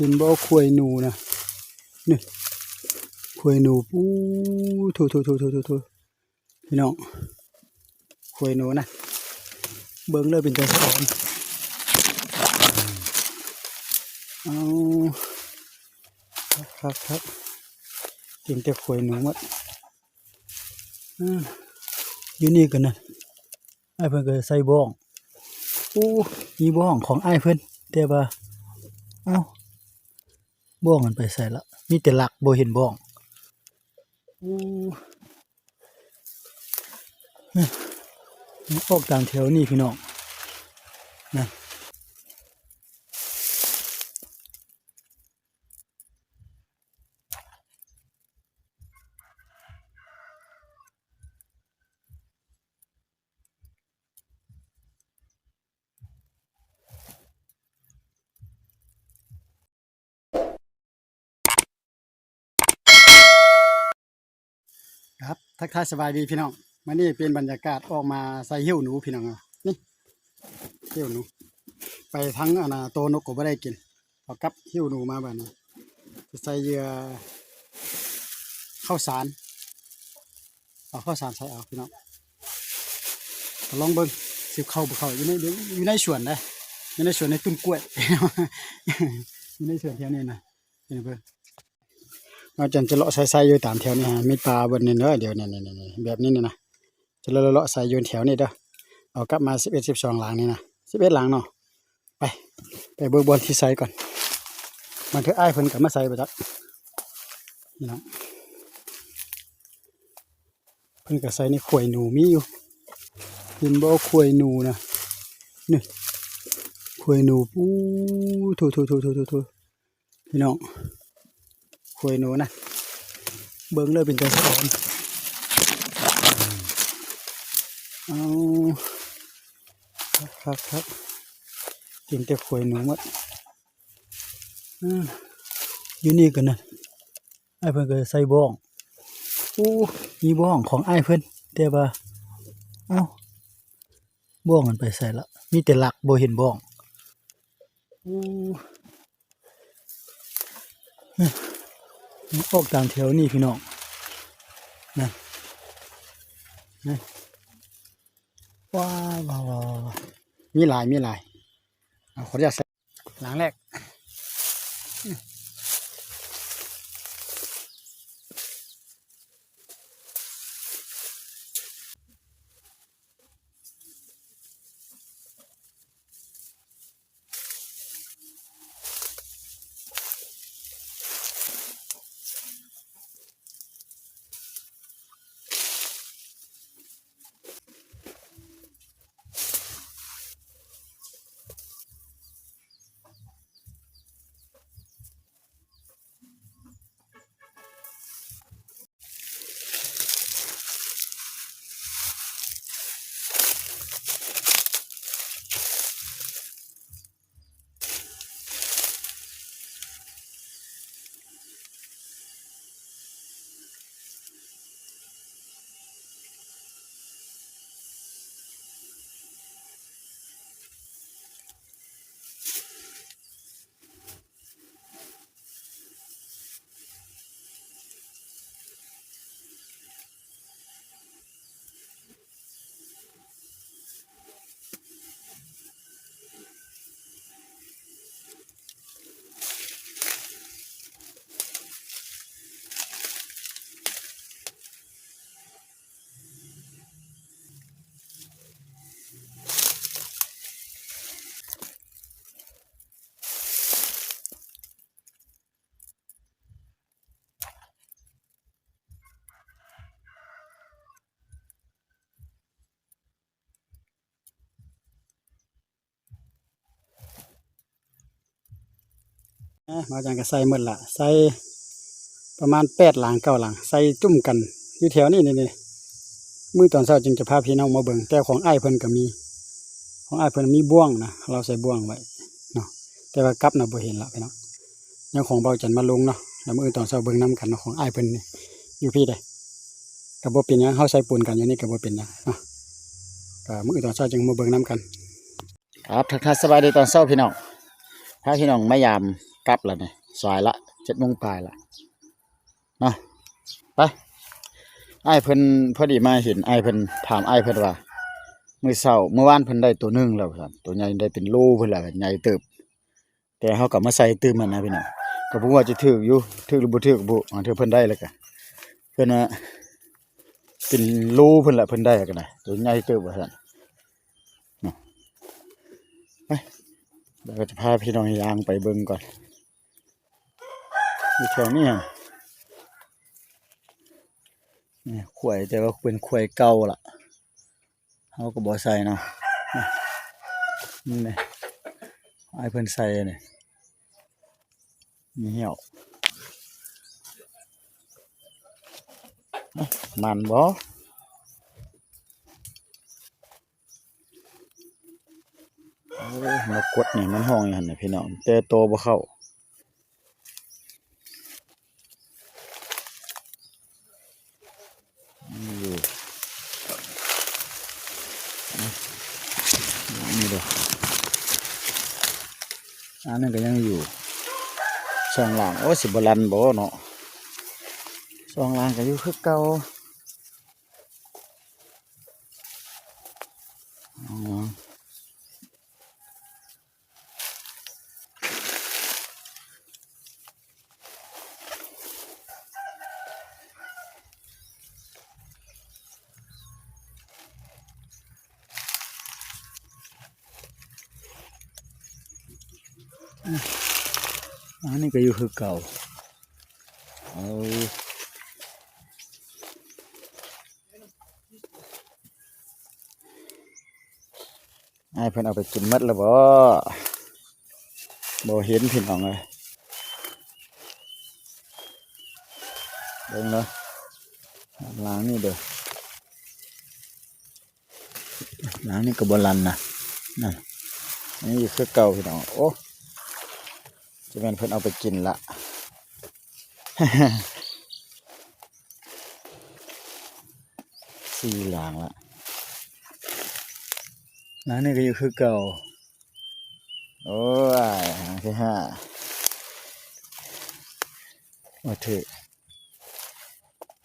เห็นบ่ควยหนูนะนี่ควยหนูปู้โถพี่น้องควยหนูนะเบิ่งเลยเป็นตัวสะออนเอาครับกินแต่ควยหนูหมดอยู่นี่กันนะไอ้เพิ่นก็ใส่บ้องอู้มีบ้องของไอ้เพิ่นแต่ว่าเอ้าบ้องมันไปใส่ละมีแต่หลักบ่เห็นบ้องอู้ออกตามแถวนี่พี่น้องนะครับทักทายสบายดีพี่น้องมานี่เป็นบรรยากาศออกมาใส่เหี้ยวหนูพี่น้องนี่เหี้ยวหนูไปทั้งโตนกก็ไม่ได้กินพอกับเหี้ยวหนูมาแบบนี้จะใส่เหยื่อข้าวสารเอาข้าวสารใส่เอาพี่น้องลองเบิ้งสิบเข้าบุเข้าอยู่ในสวนได้อยู่ในสวนในต้นกล้วย อยู่ในสวนแถวนี้นะเห็นเบิ้งเราจะเลาะใส่อยู่ตามแถวนี้ฮะมีปลาบนนี้เนอะเดี๋ยวนี่แบบนี้นี่นะจะเลาะใส่อยู่แถวนี้เด้อเอากลับมา11 12หลังนี่นะ11หลังเนาะไปเบิ่งบอลที่ใส่ก่อนมันคืออ้ายเพิ่นกลับมาใส่ไปจักนี่นะเพิ่นก็ใส่ในข่วยหนูมีอยู่เห็นบ่ข่วยหนูนะนี่ข่วยหนูปู้โถพี่น้องข่วยหนูนะเบิ่งเลยเป็นตัวสะออนเอาครับกินแต่ข่วยหนูหมดอยู่นี่กันนะไอ้เพิ่นก็ใส่บ้องอู้มีบ้องของไอ้เพิ่นแต่ว่าเอ้าบ้องมันไปใส่ละมีแต่หลักบ่เห็นบ้องอู้ออกตามแถวนี่พี่น้องนะว้าวมีหลายขออนุญาตใส่หลังแรกมาจังก็ใส่หมดละใส่ประมาณ8หลัง9หลังใส่จุ่มกันอยู่แถวนี้นี่มื้อตอนเช้าจึงจะพาพี่น้องมาเบิ่งแต่ของอ้ายเพิ่นก็มีของอ้ายเพิ่นมีบ่วงนะเราใส่บ่วงไว้เนาะแต่ว่ากับน่ะบ่เห็นละพี่น้องยังของเบาจันมาลงเนาะแล้วมื้อตอนเช้าเบิ่งนํกันเนาะของอ้ายเพิ่นนี่อยู่พี่ได้ก็บ่เป็นหยังเฮาใส่ปูนกันอย่างนี้ก็บ่เป็นหยังเนาะก็มื้อตอนเช้าจึงมาเบิ่งนํกันครับทักทายสบายดีตอนเช้าพี่น้อง พาพี่น้องมายามกลับแล้วเนี่ยสายละ7 โมงปลายละเนาะไปไอ้เพิ่นพอดีมาเห็นไอ้เพิ่นถามไอ้เพิ่นว่ามื้อเช้าเมื่อวานเพิ่นได้ตัวหนึงแล้วครับตัวใหญ่ได้เป็นโลเพิ่นล่ะใหญ่เติบแต่เฮาก็มาใส่ตื้มมันนะพี่น้องก็บ่ว่าจะถูกอยู่ถูกหรือบ่ถูกก็บ่ถือเพิ่นได้แล้วก็เพิ่นว่าเป็นโลเพิ่นล่ะเพิ่นได้ก็ได้ตัวใหญ่เติบว่าซั่นเนาะไปเดี๋ยวก็จะพาพี่น้องย่างไปเบิ่งก่อนอยู่แถวนี้นี่ขวยแต่ว่าเป็นขวยเก่าล่ะเฮาก็บ่ใส่เนาะนี่แหละไอ้เพิ่นใส่นี่มีเหี่ยวมันบ่โอ้ยมากดนี่มันห้องอยู่หั่นน่ะพี่น้องแต่โตบ่เข้าอยู่นี่เด้ออันนั้นก็ยังอยู่ช่องล่างโอ้สิบ่ลันบ่เนาะช่องล่างก็อยู่คือเก่าอ๋ออันนี้ก็อยู่คือเก่าเอาไอ้เพิ่นเอาไปกินหมดแล้วบ่เห็นพี่น้องเลยเบิ่งเนาะล้างนี่เด้อล้างนี่ก็บ่ลันนะนั่นนี่อยู่คือเก่าพี่น้องโอ้จะแม่นเพิ่นเอาไปกินละ สี่หลังละล้างนี่ก็อยู่คือเก่าโอ้ยหางที่5มาถือ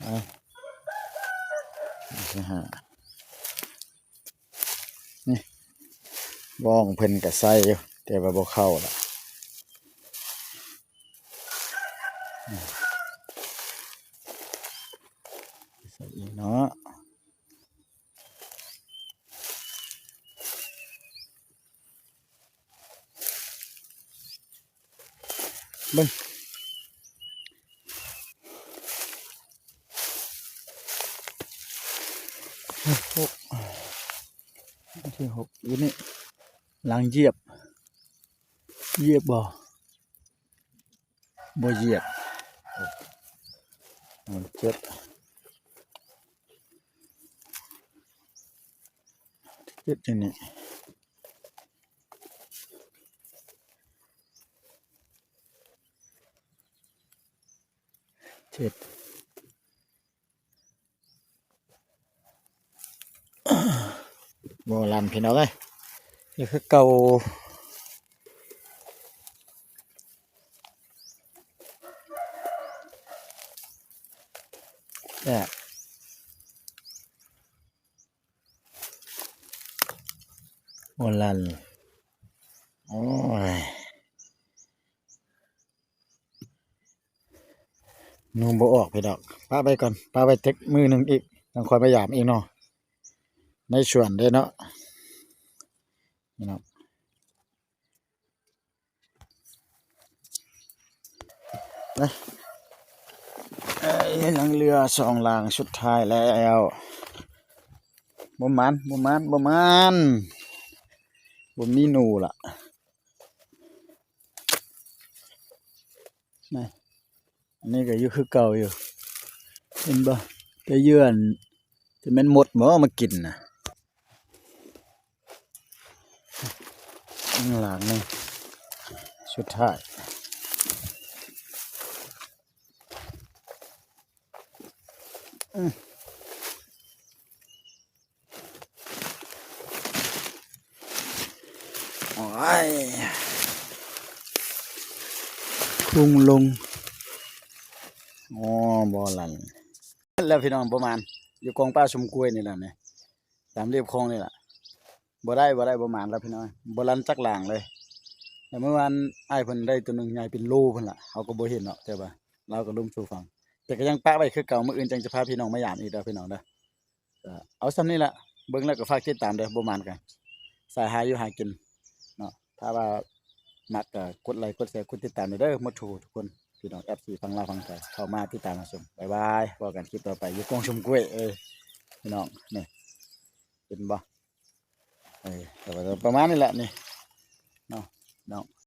เอาที่5นี่บ้องเพิ่นก็ใส่อยู่แต่ว่าบ่เข้าละใส่อีกเนาะเบิ่งที่6อยู่นี่ล้างเหยียบบ่เหยียบมันเจ็บจังนี้เจ็บบ่ลันพี่น้องเอ้ยนี่คือเก่าเนี่ยบ่ลันโอ้ยนูบ่ออกพี่ดอกป้าไปก่อนป้าไปเทคมือหนึ่งอีกต้องคอยพยายามอีกเนาะในสวนเด้เนาะพี่น้องนะหลังเรือ2 ลางสุดท้ายแล้วบ่มันบ่มีหนูล่ะนี่อันนี้ก็อยู่คือเก่าอยู่เห็นบ่แต่เยื่อนจะแม่นหมดบ่มากินน่ะข้างหลังนี่สุดท้ายโอ้ย พุ่งลงอ๋อบ่หลันแล้วพี่น้องประมาณอยู่กองป้าชมกล้วยนี่แหละเนี่ยตามเรียบคลองนี่แหละบ่ได้ประมาณแล้วพี่น้องบ่ลันจักหลางเลยแต่เมื่อวานอ้ายเพิ่นได้ตัวหนึงใหญ่เป็นโลเพิ่นล่ะเฮาก็บ่เห็นเนาะแต่ว่าเราก็ลงสู่ฟังแต่ก็ยังปะไว้คือเก่ามื้ออื่นจังจะพาพี่น้องมายามอีกเด้อพี่น้องเด้อก็เอาส่ำนี้ล่ะเบิ่งแล้วก็ฝากติดตามเด้อบ่มานกันสายหาอยู่หากินเนาะถ้าว่ามักก็กดไลค์กดแชร์กดติดตามเด้อหมดทุกคนพี่น้อง FC ฟังลาวฟังไทยเข้ามาติดตามมาชมบ๊ายบายพบกันคลิปต่อไปอยู่กองชมกล้วยพี่น้องนี่เห็นบ่แต่ว่าประมาณนี้แหละนี่เนาะ